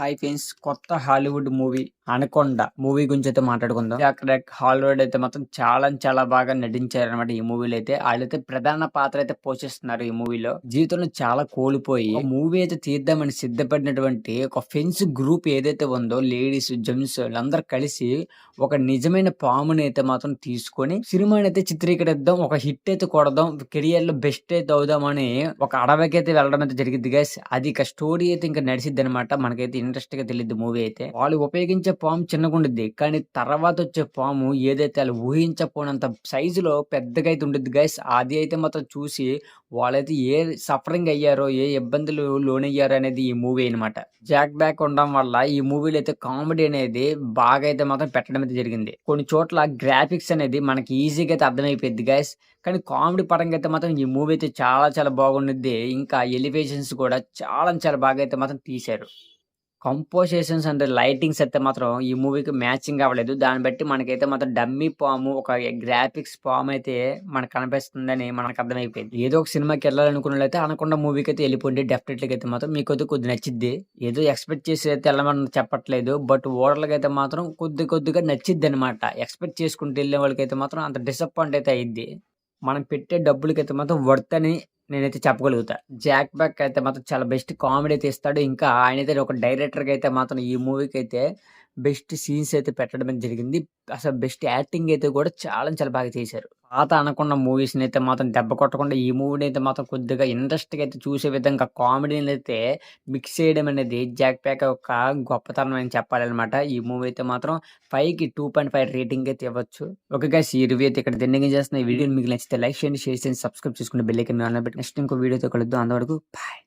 Hi friends, కొత్త Hollywood movie 'anaconda' movie గురించి అయితే మాట్లాడుకుందాం. అక్కడ హాలీవుడ్ అయితే మాత్రం చాలా బాగా నటించారనమాట. ఈ మూవీలో అయితే వాళ్ళైతే ప్రధాన పాత్ర అయితే పోషిస్తున్నారు. ఈ మూవీలో జీవితంలో చాలా కోల్పోయి మూవీ అయితే తీద్దామని సిద్ధపడినటువంటి ఒక ఫ్రెండ్స్ గ్రూప్ ఏదైతే ఉందో, లేడీస్ జెంట్స్ వీళ్ళందరూ కలిసి ఒక నిజమైన పాముని అయితే మాత్రం తీసుకొని సినిమాని అయితే చిత్రీకరిద్దాం, ఒక హిట్ అయితే కొడదాం, కెరియర్ లో బెస్ట్ అయితే అవుదామని ఒక అడవికి అయితే వెళ్ళడం అయితే జరిగింది గైస్. అది ఇక స్టోరీ అయితే ఇంకా నడిసిద్ది అనమాట. మనకైతే ఇంట్రెస్ట్ గా తెలియదు మూవీ అయితే. వాళ్ళు ఉపయోగించే పాము చిన్నగా ఉండిద్ది, కానీ తర్వాత వచ్చే పాము ఏదైతే వాళ్ళు ఊహించకపోయినంత సైజులో పెద్దగా అయితే ఉండిద్ది గైస్. అది అయితే మాత్రం చూసి వాళ్ళైతే ఏ సఫరింగ్ అయ్యారో, ఏ ఇబ్బందులు లోనయ్యారో అనేది ఈ మూవీ అనమాట. జాక్ బ్యాక్ ఉండడం వల్ల ఈ మూవీలో అయితే కామెడీ అనేది బాగా అయితే మాత్రం పెట్టడం అయితే జరిగింది. కొన్ని చోట్ల గ్రాఫిక్స్ అనేది మనకి ఈజీగా అయితే అర్థమైపోయింది గైస్. కానీ కామెడీ పరంగా అయితే మాత్రం ఈ మూవీ అయితే చాలా బాగుండిద్ది. ఇంకా ఎలివేషన్స్ కూడా చాలా బాగా అయితే మాత్రం తీశారు. కంపోజిషన్స్ అండ్ లైటింగ్స్ అయితే మాత్రం ఈ మూవీకి మ్యాచింగ్ అవ్వలేదు. దాన్ని బట్టి మనకైతే మాత్రం డమ్మీ పాము, ఒక గ్రాఫిక్స్ పాము అయితే మనకు కనిపిస్తుందని మనకు అర్థమైపోయింది. ఏదో ఒక సినిమాకి వెళ్ళాలనుకున్నట్లయితే అనకొండ మూవీకి అయితే వెళ్ళిపోండి. డెఫినెట్లీగా అయితే మాత్రం మీకు అయితే కొద్ది నచ్చిద్ది. ఏదో ఎక్స్పెక్ట్ చేసి అయితే వెళ్ళమని చెప్పట్లేదు, బట్ ఓవరాల్గా అయితే మాత్రం కొద్దిగా నచ్చిద్ది అనమాట. ఎక్స్పెక్ట్ చేసుకుంటూ వెళ్ళే వాళ్ళకైతే మాత్రం అంత డిసప్పాయింట్ అయితే అయ్యిద్ది. మనం పెట్టే డబ్బులకైతే మాత్రం వర్త్ అని నేనైతే చెప్పగలుగుతా. 'జాక్ బ్యాక్' అయితే మాత్రం చాలా బెస్ట్ కామెడీ అయితే ఇస్తాడు. ఇంకా ఆయనైతే ఒక డైరెక్టర్‌గా అయితే మాత్రం ఈ మూవీకైతే బెస్ట్ సీన్స్ అయితే పెట్టడం అయితే జరిగింది. అసలు బెస్ట్ యాక్టింగ్ అయితే కూడా చాలా బాగా చేశారు. పాత అనకొండ మూవీస్‌ని అయితే మాత్రం దెబ్బ కొట్టకుండా ఈ మూవీని అయితే మాత్రం కొద్దిగా ఇంట్రెస్ట్‌గా అయితే చూసే విధంగా కామెడీని అయితే మిక్స్ చేయడం అనేది 'జాక్ బ్యాక్' యొక్క గొప్పతనం అని చెప్పాలనమాట. ఈ మూవీ అయితే మాత్రం 5కి 2.5 రేటింగ్ అయితే ఇవ్వచ్చు. ఓకే గైస్, ఈ రివ్యూ అయితే ఇక్కడ ఎండింగ్ చేస్తున్నా. ఈ వీడియోని మీకు నచ్చితే లైక్ చేయండి, షేర్ చేయండి, సబ్స్క్రైబ్ చేసుకుని బెల్ ఐకాన్ ఆన్‌లో పెట్టి నెక్స్ట్ ఇంకో వీడియోతో కలుద్దాం. అంతవరకు బాయ్.